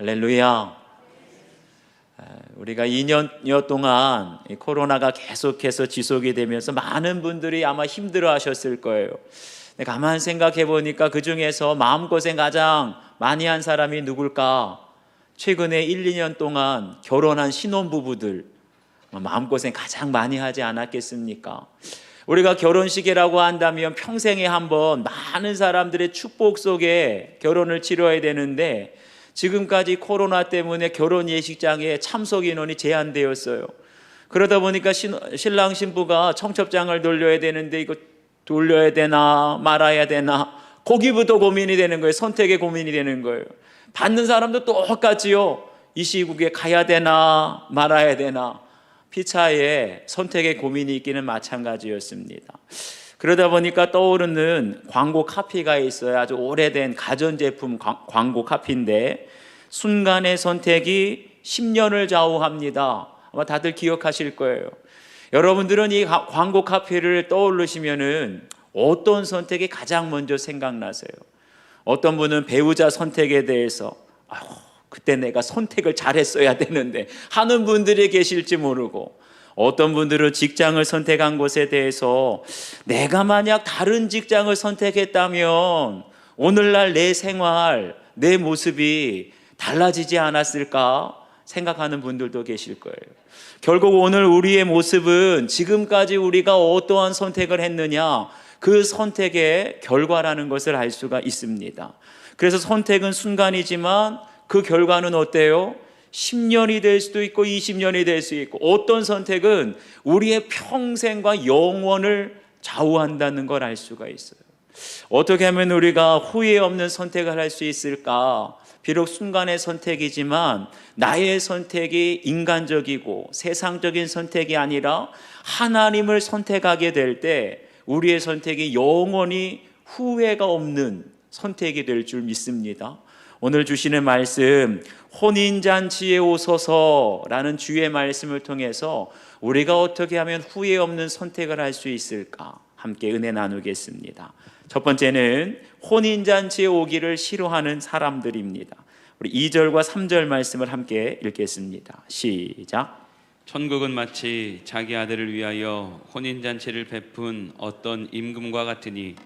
할렐루야. 우리가 2년여 동안 이 코로나가 계속해서 지속이 되면서 많은 분들이 아마 힘들어 하셨을 거예요. 가만 생각해 보니까 그 중에서 마음고생 가장 많이 한 사람이 누굴까? 최근에 1, 2년 동안 결혼한 신혼부부들 마음고생 가장 많이 하지 않았겠습니까? 우리가 결혼식이라고 한다면 평생에 한 번 많은 사람들의 축복 속에 결혼을 치러야 되는데 지금까지 코로나 때문에 결혼 예식장에 참석 인원이 제한되었어요. 그러다 보니까 신랑 신부가 청첩장을 돌려야 되는데 이거 돌려야 되나 말아야 되나 거기부터 고민이 되는 거예요. 선택의 고민이 되는 거예요. 받는 사람도 똑같지요. 이 시국에 가야 되나 말아야 되나 피차에 선택의 고민이 있기는 마찬가지였습니다. 그러다 보니까 떠오르는 광고 카피가 있어요. 아주 오래된 가전제품 광고 카피인데 순간의 선택이 10년을 좌우합니다. 아마 다들 기억하실 거예요. 여러분들은 이 광고 카피를 떠올리시면은 어떤 선택이 가장 먼저 생각나세요? 어떤 분은 배우자 선택에 대해서 그때 내가 선택을 잘했어야 되는데 하는 분들이 계실지 모르고, 어떤 분들은 직장을 선택한 것에 대해서 내가 만약 다른 직장을 선택했다면 오늘날 내 생활, 내 모습이 달라지지 않았을까 생각하는 분들도 계실 거예요. 결국 오늘 우리의 모습은 지금까지 우리가 어떠한 선택을 했느냐, 그 선택의 결과라는 것을 알 수가 있습니다. 그래서 선택은 순간이지만 그 결과는 어때요? 10년이 될 수도 있고 20년이 될 수 있고, 어떤 선택은 우리의 평생과 영원을 좌우한다는 걸 알 수가 있어요. 어떻게 하면 우리가 후회 없는 선택을 할 수 있을까? 비록 순간의 선택이지만 나의 선택이 인간적이고 세상적인 선택이 아니라 하나님을 선택하게 될 때 우리의 선택이 영원히 후회가 없는 선택이 될 줄 믿습니다. 오늘 주시는 말씀, 혼인잔치에 오소서라는 주의 말씀을 통해서 우리가 어떻게 하면 후회 없는 선택을 할 수 있을까? 함께 은혜 나누겠습니다. 첫 번째는 혼인잔치에 오기를 싫어하는 사람들입니다. 우리 2절과 3절 말씀을 함께 읽겠습니다. 시작. 천국은 마치 자기 아들을 위하여 혼인잔치를 베푼 어떤 임금과 같으니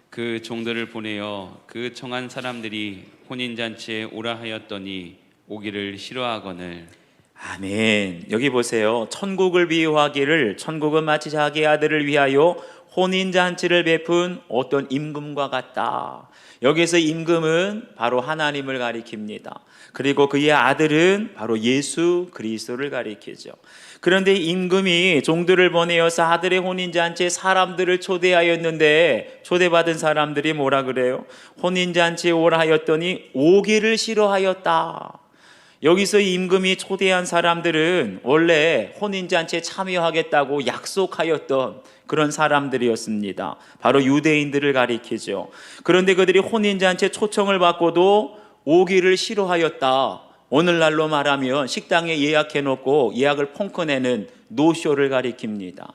그 종들을 보내어 그 청한 사람들이 혼인잔치에 오라 하였더니 오기를 싫어하거늘. 아멘. 여기 보세요. 천국을 비유하기를 천국은 마치 자기 아들을 위하여 혼인잔치를 베푼 어떤 임금과 같다. 여기서 임금은 바로 하나님을 가리킵니다. 그리고 그의 아들은 바로 예수 그리스도를 가리키죠. 그런데 임금이 종들을 보내어서 아들의 혼인잔치에 사람들을 초대하였는데 초대받은 사람들이 뭐라 그래요? 혼인잔치에 오라 하였더니 오기를 싫어하였다. 여기서 임금이 초대한 사람들은 원래 혼인잔치에 참여하겠다고 약속하였던 그런 사람들이었습니다. 바로 유대인들을 가리키죠. 그런데 그들이 혼인잔치에 초청을 받고도 오기를 싫어하였다. 오늘날로 말하면 식당에 예약해놓고 예약을 펑크내는 노쇼를 가리킵니다.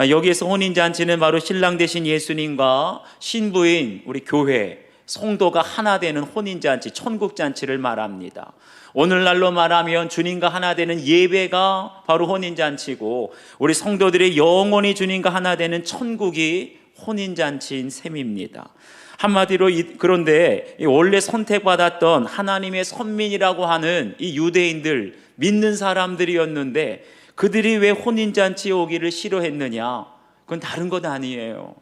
여기에서 혼인잔치는 바로 신랑 되신 예수님과 신부인 우리 교회, 성도가 하나 되는 혼인잔치, 천국잔치를 말합니다. 오늘날로 말하면 주님과 하나 되는 예배가 바로 혼인잔치고, 우리 성도들의 영원히 주님과 하나 되는 천국이 혼인잔치인 셈입니다. 한마디로 그런데 원래 선택받았던 하나님의 선민이라고 하는 이 유대인들, 믿는 사람들이었는데 그들이 왜 혼인잔치에 오기를 싫어했느냐? 그건 다른 것 아니에요.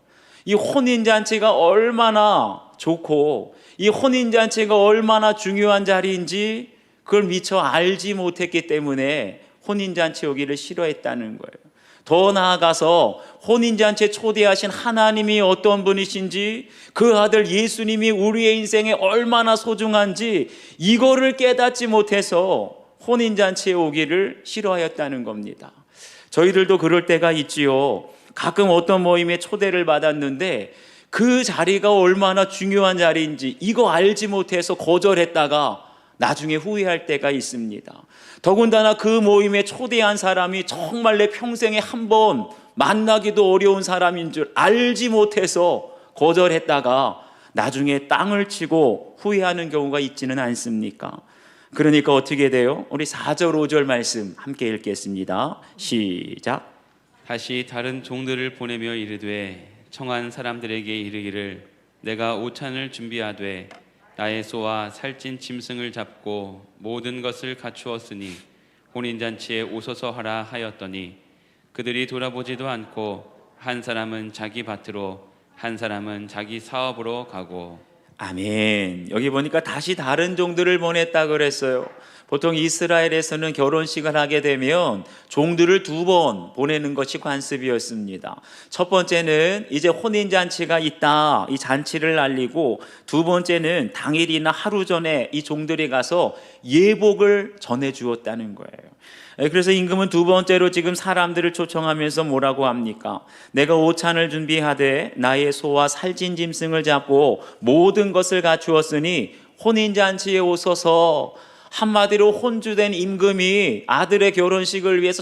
이 혼인잔치가 얼마나 좋고 이 혼인잔치가 얼마나 중요한 자리인지 그걸 미처 알지 못했기 때문에 혼인잔치에 오기를 싫어했다는 거예요. 더 나아가서 혼인잔치에 초대하신 하나님이 어떤 분이신지, 그 아들 예수님이 우리의 인생에 얼마나 소중한지 이거를 깨닫지 못해서 혼인잔치에 오기를 싫어하였다는 겁니다. 저희들도 그럴 때가 있지요. 가끔 어떤 모임에 초대를 받았는데 그 자리가 얼마나 중요한 자리인지 이거 알지 못해서 거절했다가 나중에 후회할 때가 있습니다. 더군다나 그 모임에 초대한 사람이 정말 내 평생에 한 번 만나기도 어려운 사람인 줄 알지 못해서 거절했다가 나중에 땅을 치고 후회하는 경우가 있지는 않습니까? 그러니까 어떻게 돼요? 우리 4절 5절 말씀 함께 읽겠습니다. 시작. 다시 다른 종들을 보내며 이르되 청한 사람들에게 이르기를 내가 오찬을 준비하되 나의 소와 살찐 짐승을 잡고 모든 것을 갖추었으니 혼인잔치에 오소서 하라 하였더니 그들이 돌아보지도 않고 한 사람은 자기 밭으로 한 사람은 자기 사업으로 가고. 아멘. 여기 보니까 다시 다른 종들을 보냈다 그랬어요. 보통 이스라엘에서는 결혼식을 하게 되면 종들을 2번 보내는 것이 관습이었습니다. 첫 번째는 이제 혼인잔치가 있다, 이 잔치를 알리고, 두 번째는 당일이나 하루 전에 이 종들이 가서 예복을 전해 주었다는 거예요. 그래서 임금은 두 번째로 지금 사람들을 초청하면서 뭐라고 합니까? 내가 오찬을 준비하되 나의 소와 살찐 짐승을 잡고 모든 것을 갖추었으니 혼인잔치에 오소서. 한마디로 혼주된 임금이 아들의 결혼식을 위해서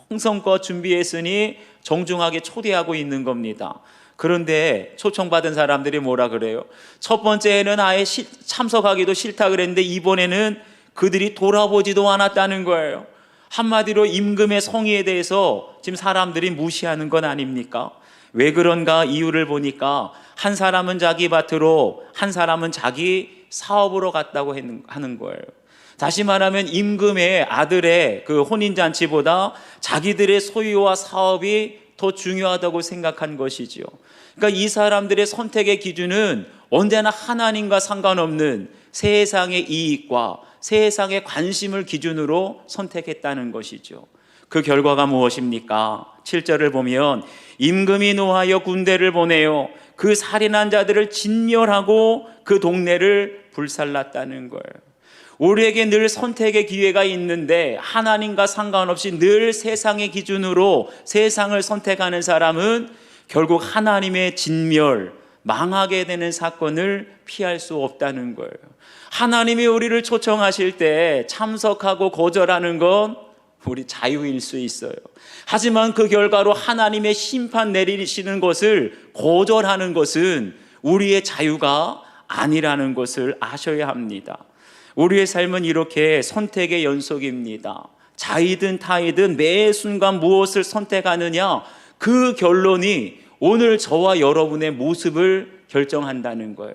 정성껏 준비했으니 정중하게 초대하고 있는 겁니다. 그런데 초청받은 사람들이 뭐라 그래요? 첫 번째는 아예 참석하기도 싫다 그랬는데 이번에는 그들이 돌아보지도 않았다는 거예요. 한마디로 임금의 성의에 대해서 지금 사람들이 무시하는 건 아닙니까? 왜 그런가 이유를 보니까 한 사람은 자기 밭으로 한 사람은 자기 사업으로 갔다고 하는 거예요. 다시 말하면 임금의 아들의 그 혼인잔치보다 자기들의 소유와 사업이 더 중요하다고 생각한 것이지요. 그러니까 이 사람들의 선택의 기준은 언제나 하나님과 상관없는 세상의 이익과 세상의 관심을 기준으로 선택했다는 것이죠. 그 결과가 무엇입니까? 7절을 보면 임금이 노하여 군대를 보내어 그 살인한 자들을 진멸하고 그 동네를 불살랐다는 거예요. 우리에게 늘 선택의 기회가 있는데 하나님과 상관없이 늘 세상의 기준으로 세상을 선택하는 사람은 결국 하나님의 진멸, 망하게 되는 사건을 피할 수 없다는 거예요. 하나님이 우리를 초청하실 때 참석하고 거절하는 건 우리 자유일 수 있어요. 하지만 그 결과로 하나님의 심판 내리시는 것을 거절하는 것은 우리의 자유가 아니라는 것을 아셔야 합니다. 우리의 삶은 이렇게 선택의 연속입니다. 자이든 타이든 매 순간 무엇을 선택하느냐, 그 결론이 오늘 저와 여러분의 모습을 결정한다는 거예요.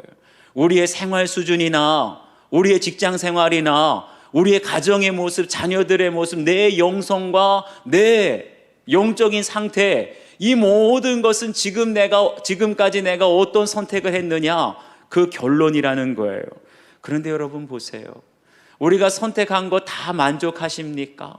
우리의 생활 수준이나 우리의 직장 생활이나 우리의 가정의 모습, 자녀들의 모습, 내 영성과 내 영적인 상태, 이 모든 것은 지금까지 내가 어떤 선택을 했느냐, 그 결론이라는 거예요. 그런데 여러분 보세요. 우리가 선택한 거 다 만족하십니까?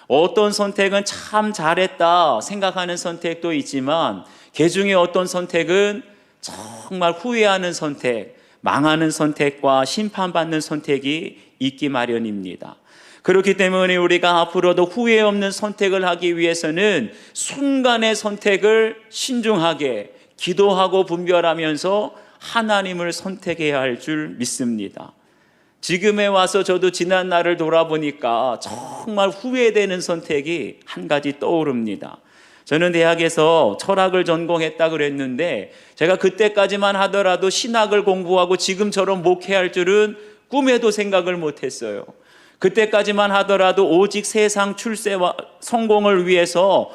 어떤 선택은 참 잘했다 생각하는 선택도 있지만 그 중에 어떤 선택은 정말 후회하는 선택, 망하는 선택과 심판받는 선택이 있기 마련입니다. 그렇기 때문에 우리가 앞으로도 후회 없는 선택을 하기 위해서는 순간의 선택을 신중하게 기도하고 분별하면서 하나님을 선택해야 할 줄 믿습니다. 지금에 와서 저도 지난 날을 돌아보니까 정말 후회되는 선택이 한 가지 떠오릅니다. 저는 대학에서 철학을 전공했다 그랬는데 제가 그때까지만 하더라도 신학을 공부하고 지금처럼 목회할 줄은 꿈에도 생각을 못했어요. 그때까지만 하더라도 오직 세상 출세와 성공을 위해서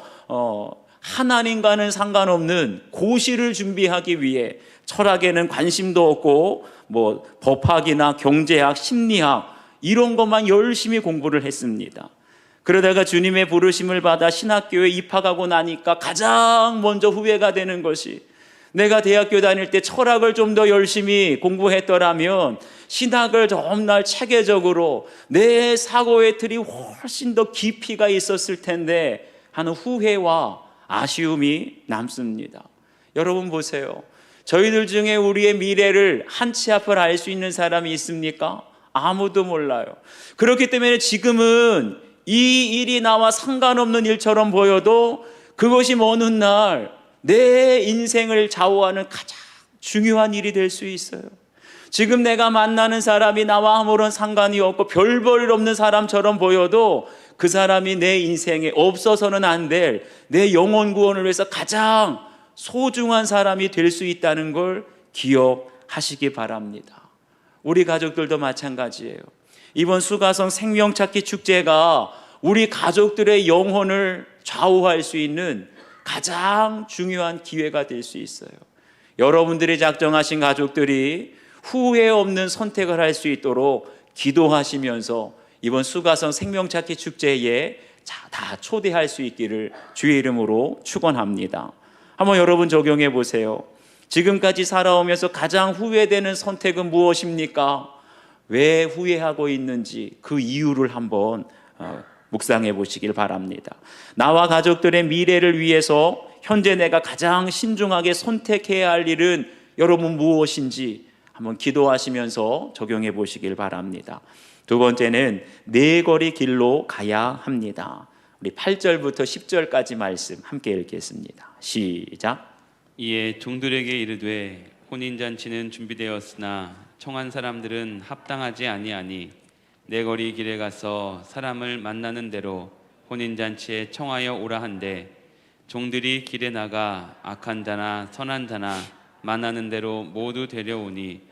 하나님과는 상관없는 고시를 준비하기 위해 철학에는 관심도 없고 법학이나 경제학, 심리학 이런 것만 열심히 공부를 했습니다. 그러다가 주님의 부르심을 받아 신학교에 입학하고 나니까 가장 먼저 후회가 되는 것이 내가 대학교 다닐 때 철학을 좀 더 열심히 공부했더라면 신학을 정말 체계적으로 내 사고의 틀이 훨씬 더 깊이가 있었을 텐데 하는 후회와 아쉬움이 남습니다. 여러분 보세요. 저희들 중에 우리의 미래를 한 치 앞을 알 수 있는 사람이 있습니까? 아무도 몰라요. 그렇기 때문에 지금은 이 일이 나와 상관없는 일처럼 보여도 그것이 어느 날 내 인생을 좌우하는 가장 중요한 일이 될 수 있어요. 지금 내가 만나는 사람이 나와 아무런 상관이 없고 별 볼 일 없는 사람처럼 보여도 그 사람이 내 인생에 없어서는 안 될 내 영혼 구원을 위해서 가장 소중한 사람이 될 수 있다는 걸 기억하시기 바랍니다. 우리 가족들도 마찬가지예요. 이번 수가성 생명찾기 축제가 우리 가족들의 영혼을 좌우할 수 있는 가장 중요한 기회가 될 수 있어요. 여러분들이 작정하신 가족들이 후회 없는 선택을 할 수 있도록 기도하시면서 이번 수가성 생명찾기 축제에 다 초대할 수 있기를 주의 이름으로 축원합니다. 한번 여러분 적용해 보세요. 지금까지 살아오면서 가장 후회되는 선택은 무엇입니까? 왜 후회하고 있는지 그 이유를 한번 묵상해 보시길 바랍니다. 나와 가족들의 미래를 위해서 현재 내가 가장 신중하게 선택해야 할 일은 여러분 무엇인지 한번 기도하시면서 적용해 보시길 바랍니다. 두 번째는 네 거리 길로 가야 합니다. 우리 8절부터 10절까지 말씀 함께 읽겠습니다. 시작. 이에 종들에게 이르되 혼인잔치는 준비되었으나 청한 사람들은 합당하지 아니하니 네 거리 길에 가서 사람을 만나는 대로 혼인잔치에 청하여 오라 한데 종들이 길에 나가 악한 자나 선한 자나 만나는 대로 모두 데려오니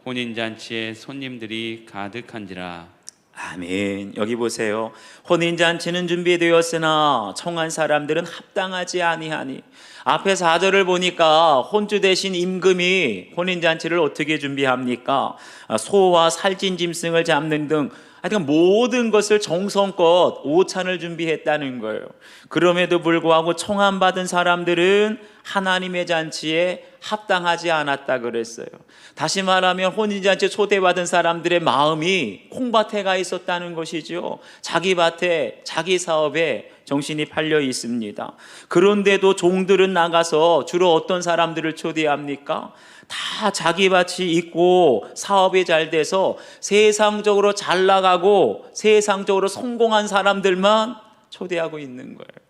혼인잔치에 손님들이 가득한지라. 아멘. 여기 보세요. 혼인잔치는 준비되었으나 청한 사람들은 합당하지 아니하니. 앞에 4절을 보니까 혼주 대신 임금이 혼인잔치를 어떻게 준비합니까? 소와 살찐 짐승을 잡는 등 하여튼 모든 것을 정성껏 오찬을 준비했다는 거예요. 그럼에도 불구하고 청함받은 사람들은 하나님의 잔치에 합당하지 않았다 그랬어요. 다시 말하면 혼인잔치에 초대받은 사람들의 마음이 콩밭에 가 있었다는 것이죠. 자기 밭에 자기 사업에 정신이 팔려 있습니다. 그런데도 종들은 나가서 주로 어떤 사람들을 초대합니까? 다 자기 밭이 있고 사업이 잘 돼서 세상적으로 잘 나가고 세상적으로 성공한 사람들만 초대하고 있는 거예요.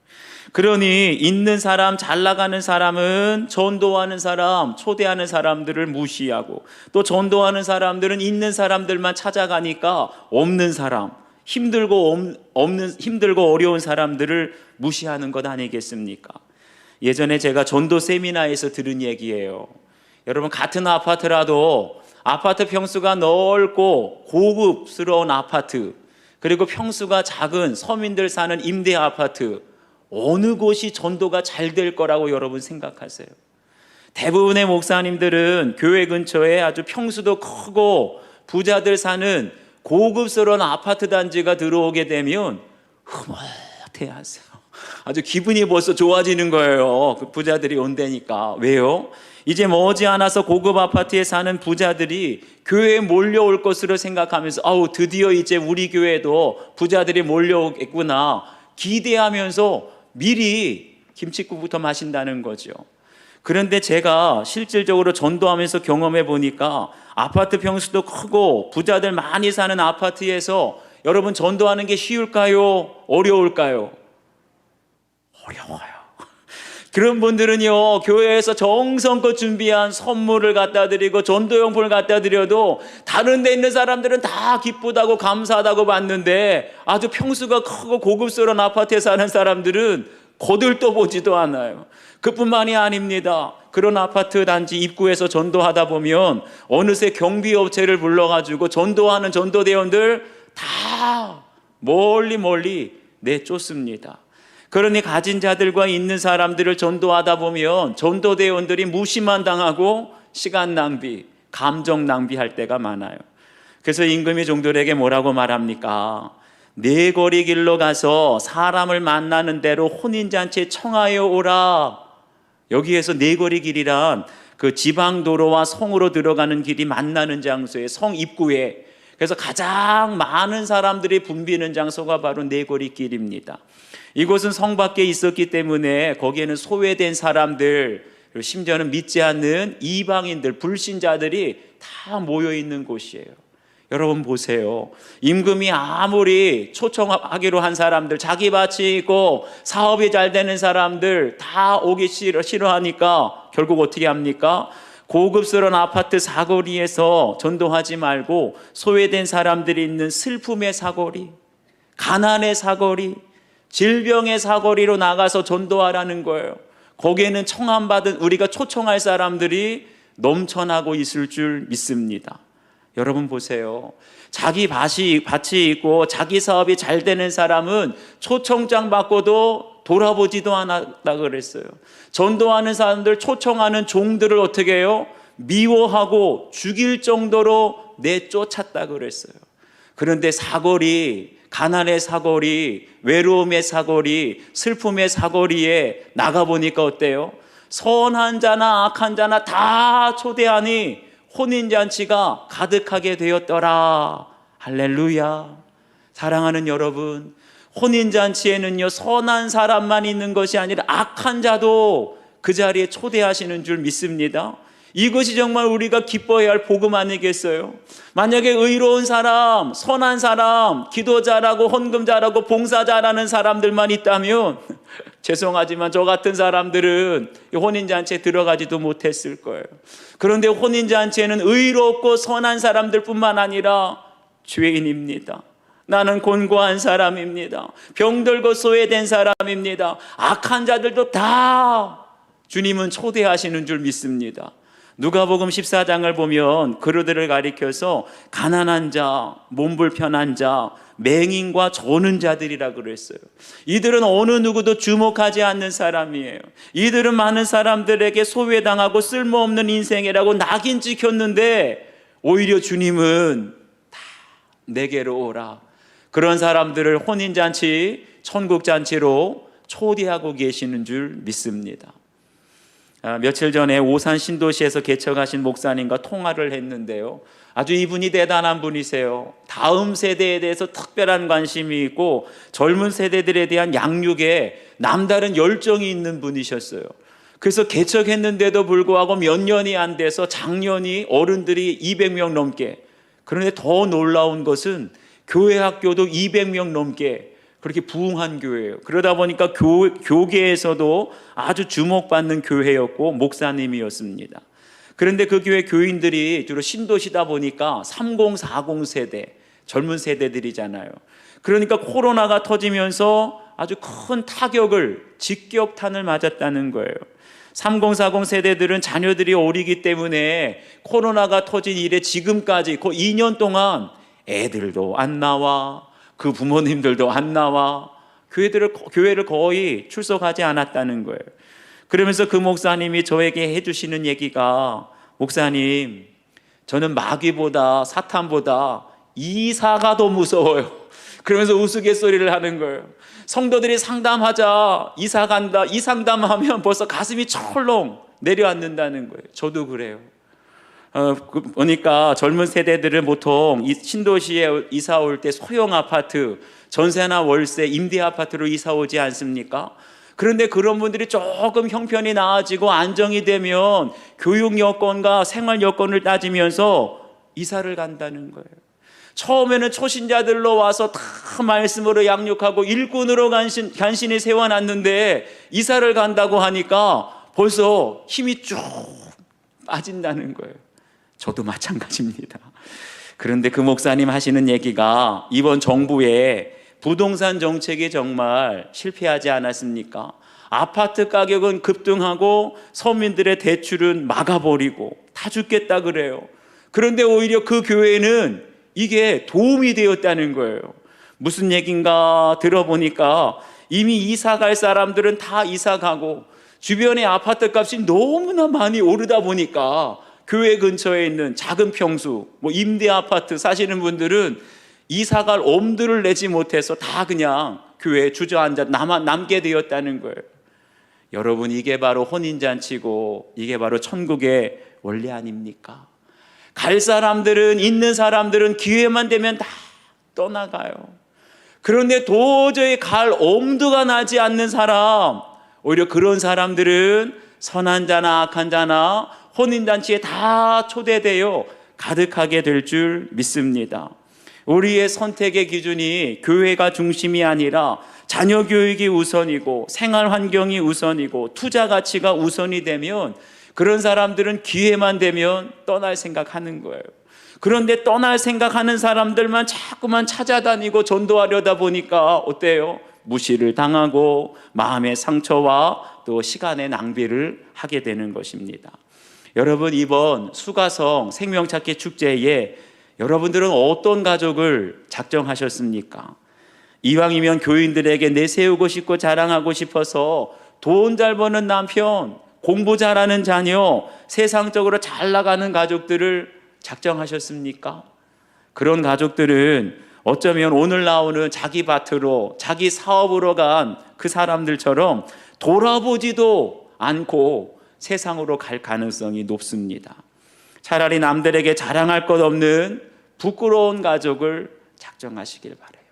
그러니 있는 사람, 잘 나가는 사람은 전도하는 사람, 초대하는 사람들을 무시하고 또 전도하는 사람들은 있는 사람들만 찾아가니까 없는 사람, 힘들고 어려운 사람들을 무시하는 것 아니겠습니까? 예전에 제가 전도 세미나에서 들은 얘기예요. 여러분, 같은 아파트라도 아파트 평수가 넓고 고급스러운 아파트, 그리고 평수가 작은 서민들 사는 임대 아파트, 어느 곳이 전도가 잘 될 거라고 여러분 생각하세요? 대부분의 목사님들은 교회 근처에 아주 평수도 크고 부자들 사는 고급스러운 아파트 단지가 들어오게 되면 흐뭇해하세요. 아주 기분이 벌써 좋아지는 거예요. 그 부자들이 온다니까. 왜요? 이제 머지않아서 고급 아파트에 사는 부자들이 교회에 몰려올 것으로 생각하면서 드디어 이제 우리 교회에도 부자들이 몰려오겠구나 기대하면서 미리 김칫국부터 마신다는 거죠. 그런데 제가 실질적으로 전도하면서 경험해 보니까 아파트 평수도 크고 부자들 많이 사는 아파트에서 여러분 전도하는 게 쉬울까요? 어려울까요? 어려워요. 그런 분들은요, 교회에서 정성껏 준비한 선물을 갖다 드리고 전도용품을 갖다 드려도 다른 데 있는 사람들은 다 기쁘다고 감사하다고 받는데 아주 평수가 크고 고급스러운 아파트에 사는 사람들은 거들떠 보지도 않아요. 그뿐만이 아닙니다. 그런 아파트 단지 입구에서 전도하다 보면 어느새 경비업체를 불러가지고 전도하는 전도대원들 다 멀리 내쫓습니다. 그러니 가진 자들과 있는 사람들을 전도하다 보면 전도대원들이 무시만 당하고 시간 낭비, 감정 낭비할 때가 많아요. 그래서 임금이 종들에게 뭐라고 말합니까? 네 거리 길로 가서 사람을 만나는 대로 혼인잔치에 청하여 오라. 여기에서 네 거리 길이란 그 지방도로와 성으로 들어가는 길이 만나는 장소에, 성 입구에, 그래서 가장 많은 사람들이 붐비는 장소가 바로 네 거리 길입니다. 이곳은 성 밖에 있었기 때문에 거기에는 소외된 사람들, 심지어는 믿지 않는 이방인들, 불신자들이 다 모여 있는 곳이에요. 여러분 보세요. 임금이 아무리 초청하기로 한 사람들, 자기 밭이 있고 사업이 잘 되는 사람들 다 오기 싫어하니까 결국 어떻게 합니까? 고급스러운 아파트 사거리에서 전도하지 말고 소외된 사람들이 있는 슬픔의 사거리, 가난의 사거리, 질병의 사거리로 나가서 전도하라는 거예요. 거기에는 청함받은 우리가 초청할 사람들이 넘쳐나고 있을 줄 믿습니다. 여러분 보세요. 자기 밭이 있고 자기 사업이 잘 되는 사람은 초청장 받고도 돌아보지도 않았다 그랬어요. 전도하는 사람들, 초청하는 종들을 어떻게 해요? 미워하고 죽일 정도로 내쫓았다 그랬어요. 그런데 사거리, 가난의 사거리, 외로움의 사거리, 슬픔의 사거리에 나가보니까 어때요? 선한 자나 악한 자나 다 초대하니 혼인잔치가 가득하게 되었더라. 할렐루야. 사랑하는 여러분, 혼인잔치에는요, 선한 사람만 있는 것이 아니라 악한 자도 그 자리에 초대하시는 줄 믿습니다. 이것이 정말 우리가 기뻐해야 할 복음 아니겠어요? 만약에 의로운 사람, 선한 사람, 기도 잘하고 헌금 잘하고 봉사 잘하는 사람들만 있다면 죄송하지만 저 같은 사람들은 혼인잔치에 들어가지도 못했을 거예요. 그런데 혼인잔치에는 의롭고 선한 사람들뿐만 아니라 죄인입니다. 나는 곤고한 사람입니다. 병들고 소외된 사람입니다. 악한 자들도 다 주님은 초대하시는 줄 믿습니다. 누가복음 14장을 보면 그들을 가리켜서 가난한 자, 몸불편한 자, 맹인과 조는 자들이라 그랬어요. 이들은 어느 누구도 주목하지 않는 사람이에요. 이들은 많은 사람들에게 소외당하고 쓸모없는 인생이라고 낙인 찍혔는데 오히려 주님은 다 내게로 오라. 그런 사람들을 혼인잔치, 천국잔치로 초대하고 계시는 줄 믿습니다. 며칠 전에 오산 신도시에서 개척하신 목사님과 통화를 했는데요. 아주 이분이 대단한 분이세요. 다음 세대에 대해서 특별한 관심이 있고 젊은 세대들에 대한 양육에 남다른 열정이 있는 분이셨어요. 그래서 개척했는데도 불구하고 몇 년이 안 돼서 작년이 어른들이 200명 넘게, 그런데 더 놀라운 것은 교회 학교도 200명 넘게 그렇게 부흥한 교회예요. 그러다 보니까 교계에서도 아주 주목받는 교회였고 목사님이었습니다. 그런데 그 교회 교인들이 주로 신도시다 보니까 30, 40 세대, 젊은 세대들이잖아요. 그러니까 코로나가 터지면서 아주 큰 타격을, 직격탄을 맞았다는 거예요. 30, 40 세대들은 자녀들이 어리기 때문에 코로나가 터진 이래 지금까지 거의 2년 동안 애들도 안 나와, 그 부모님들도 안 나와, 교회를 거의 출석하지 않았다는 거예요. 그러면서 그 목사님이 저에게 해주시는 얘기가, 목사님, 저는 마귀보다 사탄보다 이사가 더 무서워요. 그러면서 우스갯소리를 하는 거예요. 성도들이 상담하자, 이사 간다, 이 상담하면 벌써 가슴이 철렁 내려앉는다는 거예요. 저도 그래요. 보니까 젊은 세대들은 보통 이 신도시에 이사 올 때 소형 아파트, 전세나 월세, 임대 아파트로 이사 오지 않습니까? 그런데 그런 분들이 조금 형편이 나아지고 안정이 되면 교육 여건과 생활 여건을 따지면서 이사를 간다는 거예요. 처음에는 초신자들로 와서 다 말씀으로 양육하고 일꾼으로 간신히 세워놨는데 이사를 간다고 하니까 벌써 힘이 쭉 빠진다는 거예요. 저도 마찬가지입니다. 그런데 그 목사님 하시는 얘기가, 이번 정부의 부동산 정책이 정말 실패하지 않았습니까? 아파트 가격은 급등하고 서민들의 대출은 막아버리고 다 죽겠다 그래요. 그런데 오히려 그 교회는 이게 도움이 되었다는 거예요. 무슨 얘기인가 들어보니까 이미 이사 갈 사람들은 다 이사 가고 주변의 아파트 값이 너무나 많이 오르다 보니까 교회 근처에 있는 작은 평수, 임대 아파트 사시는 분들은 이사갈 엄두를 내지 못해서 다 그냥 교회에 주저앉아 남게 되었다는 거예요. 여러분, 이게 바로 혼인잔치고 이게 바로 천국의 원리 아닙니까? 갈 사람들은, 있는 사람들은 기회만 되면 다 떠나가요. 그런데 도저히 갈 엄두가 나지 않는 사람, 오히려 그런 사람들은 선한 자나 악한 자나 혼인잔치에 다 초대되어 가득하게 될 줄 믿습니다. 우리의 선택의 기준이 교회가 중심이 아니라 자녀 교육이 우선이고 생활 환경이 우선이고 투자 가치가 우선이 되면 그런 사람들은 기회만 되면 떠날 생각하는 거예요. 그런데 떠날 생각하는 사람들만 자꾸만 찾아다니고 전도하려다 보니까 어때요? 무시를 당하고 마음의 상처와 또 시간의 낭비를 하게 되는 것입니다. 여러분, 이번 수가성 생명찾기 축제에 여러분들은 어떤 가족을 작정하셨습니까? 이왕이면 교인들에게 내세우고 싶고 자랑하고 싶어서 돈 잘 버는 남편, 공부 잘하는 자녀, 세상적으로 잘 나가는 가족들을 작정하셨습니까? 그런 가족들은 어쩌면 오늘 나오는 자기 밭으로, 자기 사업으로 간 그 사람들처럼 돌아보지도 않고 세상으로 갈 가능성이 높습니다. 차라리 남들에게 자랑할 것 없는 부끄러운 가족을 작정하시길 바라요.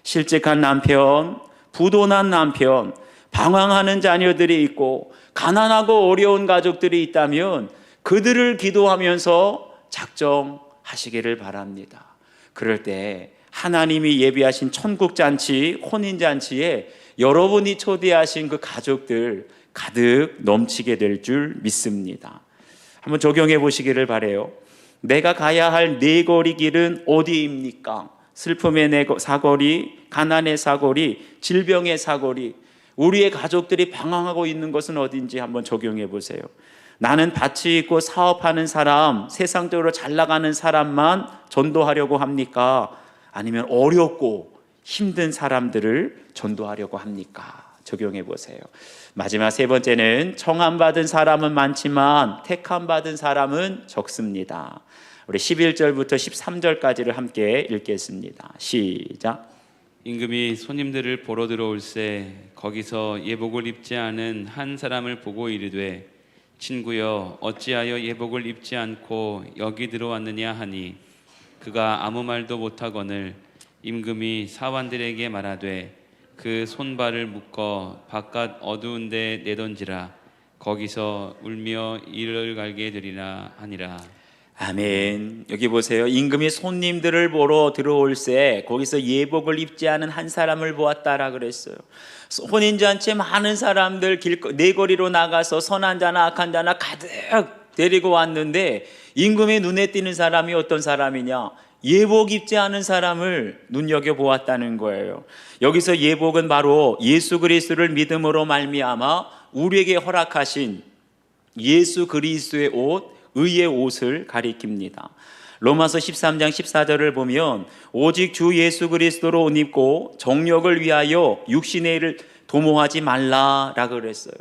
실직한 남편, 부도난 남편, 방황하는 자녀들이 있고 가난하고 어려운 가족들이 있다면 그들을 기도하면서 작정하시기를 바랍니다. 그럴 때 하나님이 예비하신 천국잔치, 혼인잔치에 여러분이 초대하신 그 가족들 가득 넘치게 될 줄 믿습니다. 한번 적용해 보시기를 바라요. 내가 가야 할 네 거리 길은 어디입니까? 슬픔의 사거리, 가난의 사거리, 질병의 사거리, 우리의 가족들이 방황하고 있는 것은 어딘지 한번 적용해 보세요. 나는 밭이 있고 사업하는 사람, 세상적으로 잘 나가는 사람만 전도하려고 합니까? 아니면 어렵고 힘든 사람들을 전도하려고 합니까? 적용해 보세요. 마지막 세 번째는 청함받은 사람은 많지만 택함받은 사람은 적습니다. 우리 11절부터 13절까지를 함께 읽겠습니다. 시작. 임금이 손님들을 보러 들어올새 거기서 예복을 입지 않은 한 사람을 보고 이르되 친구여 어찌하여 예복을 입지 않고 여기 들어왔느냐 하니 그가 아무 말도 못하거늘 임금이 사환들에게 말하되 그 손발을 묶어 바깥 어두운 데 내던지라 거기서 울며 이를 갈게 되리라 하니라. 아멘. 여기 보세요. 임금이 손님들을 보러 들어올새 거기서 예복을 입지 않은 한 사람을 보았다라 그랬어요. 혼인잔치에 많은 사람들 내거리로 나가서 선한 자나 악한 자나 가득 데리고 왔는데 임금의 눈에 띄는 사람이 어떤 사람이냐? 예복 입지 않은 사람을 눈여겨보았다는 거예요. 여기서 예복은 바로 예수 그리스도를 믿음으로 말미암아 우리에게 허락하신 예수 그리스도의 옷, 의의 옷을 가리킵니다. 로마서 13장 14절을 보면 오직 주 예수 그리스도로 옷 입고 정욕을 위하여 육신의 일을 도모하지 말라라고 그랬어요.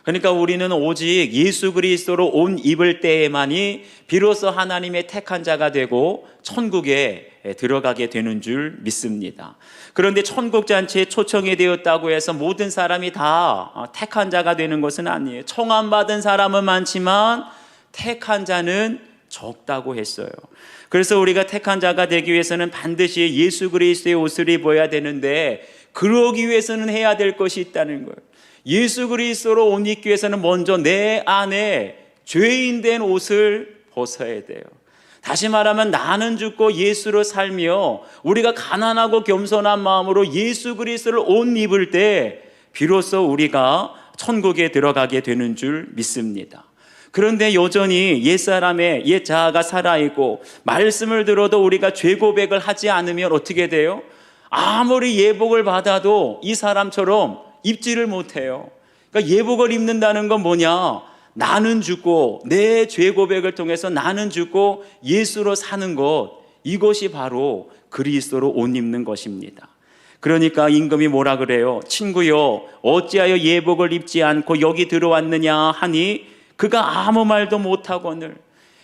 그러니까 우리는 오직 예수 그리스도로 옷 입을 때에만이 비로소 하나님의 택한 자가 되고 천국에 들어가게 되는 줄 믿습니다. 그런데 천국 잔치에 초청이 되었다고 해서 모든 사람이 다 택한 자가 되는 것은 아니에요. 청함받은 사람은 많지만 택한 자는 적다고 했어요. 그래서 우리가 택한 자가 되기 위해서는 반드시 예수 그리스도의 옷을 입어야 되는데 그러기 위해서는 해야 될 것이 있다는 거예요. 예수 그리스도로 옷 입기 위해서는 먼저 내 안에 죄인 된 옷을 벗어야 돼요. 다시 말하면 나는 죽고 예수로 살며 우리가 가난하고 겸손한 마음으로 예수 그리스도를 옷 입을 때 비로소 우리가 천국에 들어가게 되는 줄 믿습니다. 그런데 여전히 옛사람의 옛 자아가 살아있고 말씀을 들어도 우리가 죄 고백을 하지 않으면 어떻게 돼요? 아무리 예복을 받아도 이 사람처럼 입지를 못해요. 그러니까 예복을 입는다는 건 뭐냐? 나는 죽고 내 죄 고백을 통해서 나는 죽고 예수로 사는 것, 이것이 바로 그리스도로 옷 입는 것입니다. 그러니까 임금이 뭐라 그래요? 친구여 어찌하여 예복을 입지 않고 여기 들어왔느냐 하니 그가 아무 말도 못하거늘.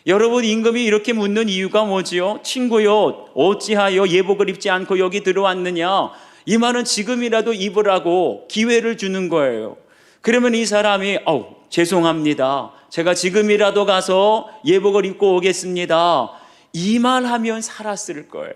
여러분, 임금이 이렇게 묻는 이유가 뭐지요? 친구여 어찌하여 예복을 입지 않고 여기 들어왔느냐? 이 말은 지금이라도 입으라고 기회를 주는 거예요. 그러면 이 사람이 죄송합니다, 제가 지금이라도 가서 예복을 입고 오겠습니다, 이 말하면 살았을 거예요.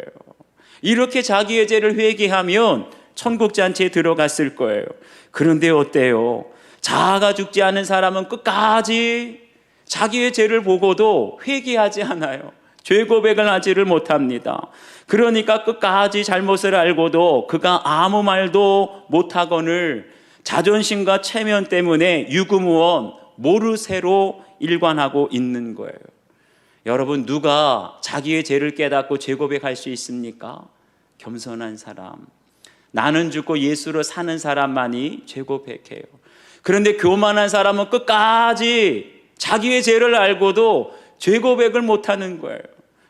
이렇게 자기의 죄를 회개하면 천국잔치에 들어갔을 거예요. 그런데 어때요? 자아가 죽지 않은 사람은 끝까지 자기의 죄를 보고도 회개하지 않아요. 죄 고백을 하지를 못합니다. 그러니까 끝까지 잘못을 알고도 그가 아무 말도 못하거늘 자존심과 체면 때문에 유구무원 모르쇠로 일관하고 있는 거예요. 여러분, 누가 자기의 죄를 깨닫고 죄 고백할 수 있습니까? 겸손한 사람, 나는 죽고 예수로 사는 사람만이 죄 고백해요. 그런데 교만한 사람은 끝까지 자기의 죄를 알고도 죄 고백을 못하는 거예요.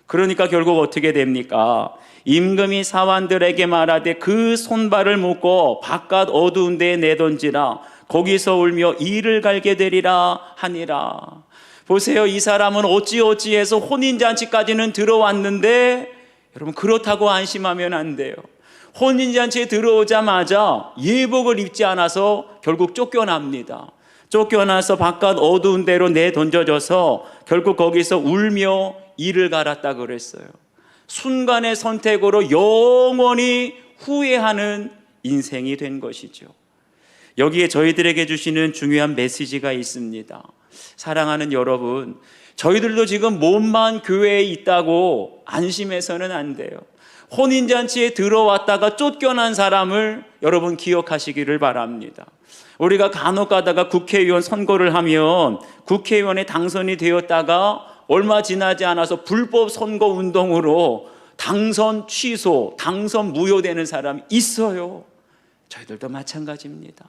그러니까 결국 어떻게 됩니까? 임금이 사환들에게 말하되 그 손발을 묶고 바깥 어두운 데에 내던지라. 거기서 울며 이를 갈게 되리라 하니라. 보세요. 이 사람은 어찌어찌해서 혼인잔치까지는 들어왔는데, 여러분, 그렇다고 안심하면 안 돼요. 혼인잔치에 들어오자마자 예복을 입지 않아서 결국 쫓겨납니다. 쫓겨나서 바깥 어두운 데로 내던져져서 결국 거기서 울며 이를 갈았다 그랬어요. 순간의 선택으로 영원히 후회하는 인생이 된 것이죠. 여기에 저희들에게 주시는 중요한 메시지가 있습니다. 사랑하는 여러분, 저희들도 지금 몸만 교회에 있다고 안심해서는 안 돼요. 혼인잔치에 들어왔다가 쫓겨난 사람을 여러분 기억하시기를 바랍니다. 우리가 간혹 가다가 국회의원 선거를 하면 국회의원에 당선이 되었다가 얼마 지나지 않아서 불법 선거 운동으로 당선 취소, 당선 무효되는 사람이 있어요. 저희들도 마찬가지입니다.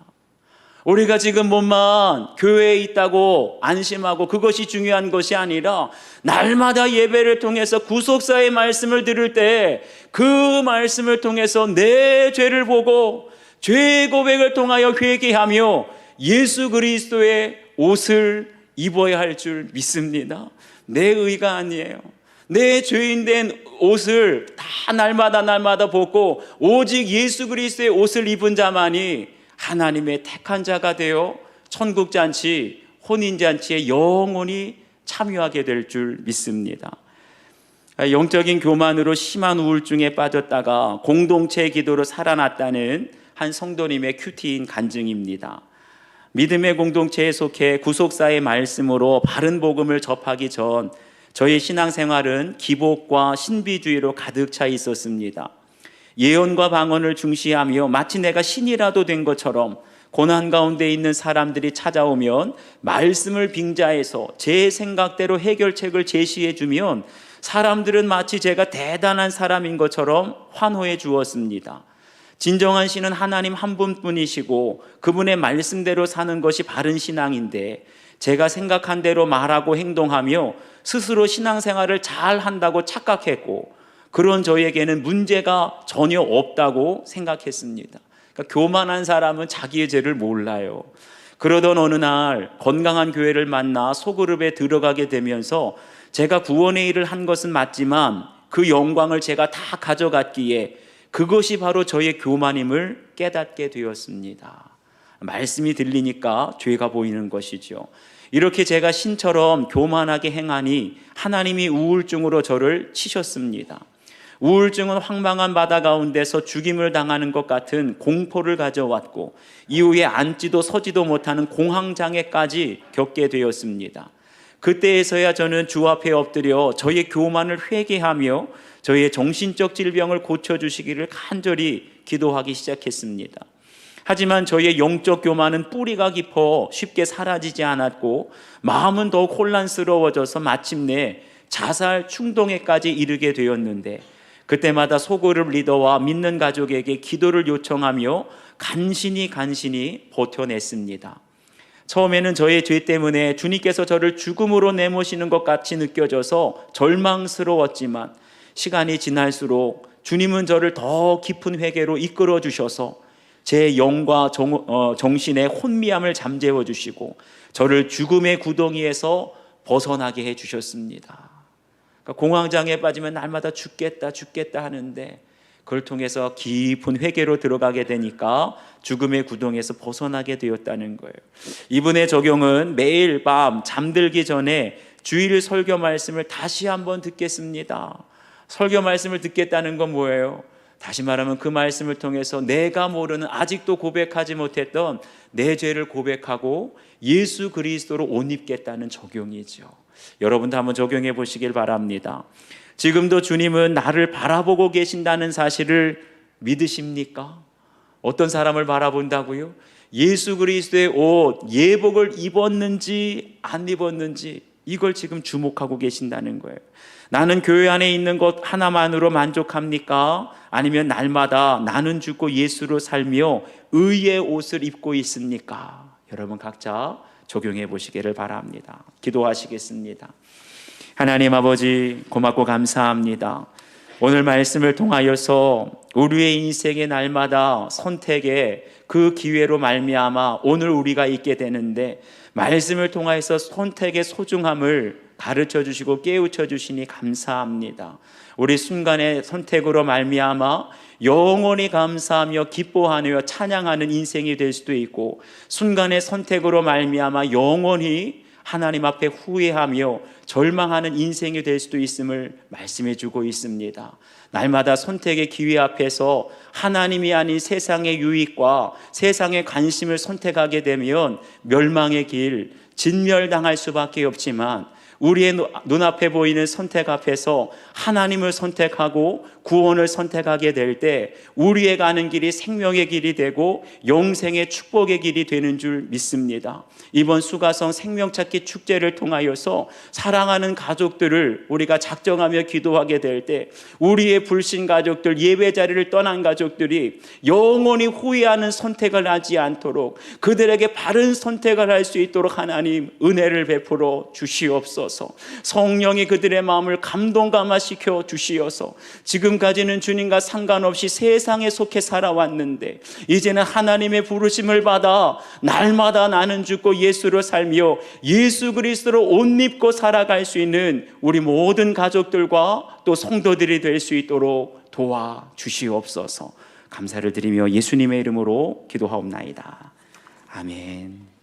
우리가 지금 몸만 교회에 있다고 안심하고 그것이 중요한 것이 아니라 날마다 예배를 통해서 구속사의 말씀을 들을 때 그 말씀을 통해서 내 죄를 보고 죄 고백을 통하여 회개하며 예수 그리스도의 옷을 입어야 할 줄 믿습니다. 내 의가 아니에요. 내 죄인된 옷을 다 날마다 벗고 오직 예수 그리스도의 옷을 입은 자만이 하나님의 택한 자가 되어 천국잔치, 혼인잔치에 영원히 참여하게 될 줄 믿습니다. 영적인 교만으로 심한 우울증에 빠졌다가 공동체 기도로 살아났다는 한 성도님의 큐티인 간증입니다. 믿음의 공동체에 속해 구속사의 말씀으로 바른 복음을 접하기 전 저희 신앙생활은 기복과 신비주의로 가득 차 있었습니다. 예언과 방언을 중시하며 마치 내가 신이라도 된 것처럼 고난 가운데 있는 사람들이 찾아오면 말씀을 빙자해서 제 생각대로 해결책을 제시해 주면 사람들은 마치 제가 대단한 사람인 것처럼 환호해 주었습니다. 진정한 신은 하나님 한 분뿐이시고 그분의 말씀대로 사는 것이 바른 신앙인데 제가 생각한 대로 말하고 행동하며 스스로 신앙생활을 잘 한다고 착각했고 그런 저에게는 문제가 전혀 없다고 생각했습니다. 그러니까 교만한 사람은 자기의 죄를 몰라요. 그러던 어느 날 건강한 교회를 만나 소그룹에 들어가게 되면서 제가 구원의 일을 한 것은 맞지만 그 영광을 제가 다 가져갔기에 그것이 바로 저의 교만임을 깨닫게 되었습니다. 말씀이 들리니까 죄가 보이는 것이죠. 이렇게 제가 신처럼 교만하게 행하니 하나님이 우울증으로 저를 치셨습니다. 우울증은 황망한 바다 가운데서 죽임을 당하는 것 같은 공포를 가져왔고 이후에 앉지도 서지도 못하는 공황장애까지 겪게 되었습니다. 그때에서야 저는 주 앞에 엎드려 저의 교만을 회개하며 저의 정신적 질병을 고쳐주시기를 간절히 기도하기 시작했습니다. 하지만 저의 영적 교만은 뿌리가 깊어 쉽게 사라지지 않았고 마음은 더욱 혼란스러워져서 마침내 자살 충동에까지 이르게 되었는데 그때마다 소그룹 리더와 믿는 가족에게 기도를 요청하며 간신히 버텨냈습니다. 처음에는 저의 죄 때문에 주님께서 저를 죽음으로 내모시는 것 같이 느껴져서 절망스러웠지만 시간이 지날수록 주님은 저를 더 깊은 회개로 이끌어 주셔서 제 영과 정신의 혼미함을 잠재워 주시고 저를 죽음의 구덩이에서 벗어나게 해 주셨습니다. 그러니까 공황장애에 빠지면 날마다 죽겠다 하는데 그걸 통해서 깊은 회개로 들어가게 되니까 죽음의 구덩이에서 벗어나게 되었다는 거예요. 이분의 적용은 매일 밤 잠들기 전에 주일 설교 말씀을 다시 한번 듣겠습니다. 설교 말씀을 듣겠다는 건 뭐예요? 다시 말하면 그 말씀을 통해서 내가 모르는 아직도 고백하지 못했던 내 죄를 고백하고 예수 그리스도로 옷 입겠다는 적용이죠. 여러분도 한번 적용해 보시길 바랍니다. 지금도 주님은 나를 바라보고 계신다는 사실을 믿으십니까? 어떤 사람을 바라본다고요? 예수 그리스도의 옷, 예복을 입었는지 안 입었는지 이걸 지금 주목하고 계신다는 거예요. 나는 교회 안에 있는 것 하나만으로 만족합니까? 아니면 날마다 나는 죽고 예수로 살며 의의 옷을 입고 있습니까? 여러분 각자 적용해 보시기를 바랍니다. 기도하시겠습니다. 하나님 아버지, 고맙고 감사합니다. 오늘 말씀을 통하여서 우리의 인생의 날마다 선택의 그 기회로 말미암아 오늘 우리가 있게 되는데, 말씀을 통하여서 선택의 소중함을 가르쳐 주시고 깨우쳐 주시니 감사합니다. 우리 순간의 선택으로 말미암아 영원히 감사하며 기뻐하며 찬양하는 인생이 될 수도 있고, 순간의 선택으로 말미암아 영원히 하나님 앞에 후회하며 절망하는 인생이 될 수도 있음을 말씀해 주고 있습니다. 날마다 선택의 기회 앞에서 하나님이 아닌 세상의 유익과 세상의 관심을 선택하게 되면 멸망의 길, 진멸당할 수밖에 없지만, 우리의 눈앞에 보이는 선택 앞에서 하나님을 선택하고 구원을 선택하게 될 때 우리의 가는 길이 생명의 길이 되고 영생의 축복의 길이 되는 줄 믿습니다. 이번 수가성 생명찾기 축제를 통하여서 사랑하는 가족들을 우리가 작정하며 기도하게 될 때 우리의 불신 가족들, 예배 자리를 떠난 가족들이 영원히 후회하는 선택을 하지 않도록, 그들에게 바른 선택을 할 수 있도록 하나님 은혜를 베풀어 주시옵소서. 성령이 그들의 마음을 감동감화시켜 주시어서 지금까지는 주님과 상관없이 세상에 속해 살아왔는데 이제는 하나님의 부르심을 받아 날마다 나는 죽고 예수로 살며 예수 그리스도로 옷 입고 살아갈 수 있는 우리 모든 가족들과 또 성도들이 될 수 있도록 도와주시옵소서. 감사를 드리며 예수님의 이름으로 기도하옵나이다. 아멘.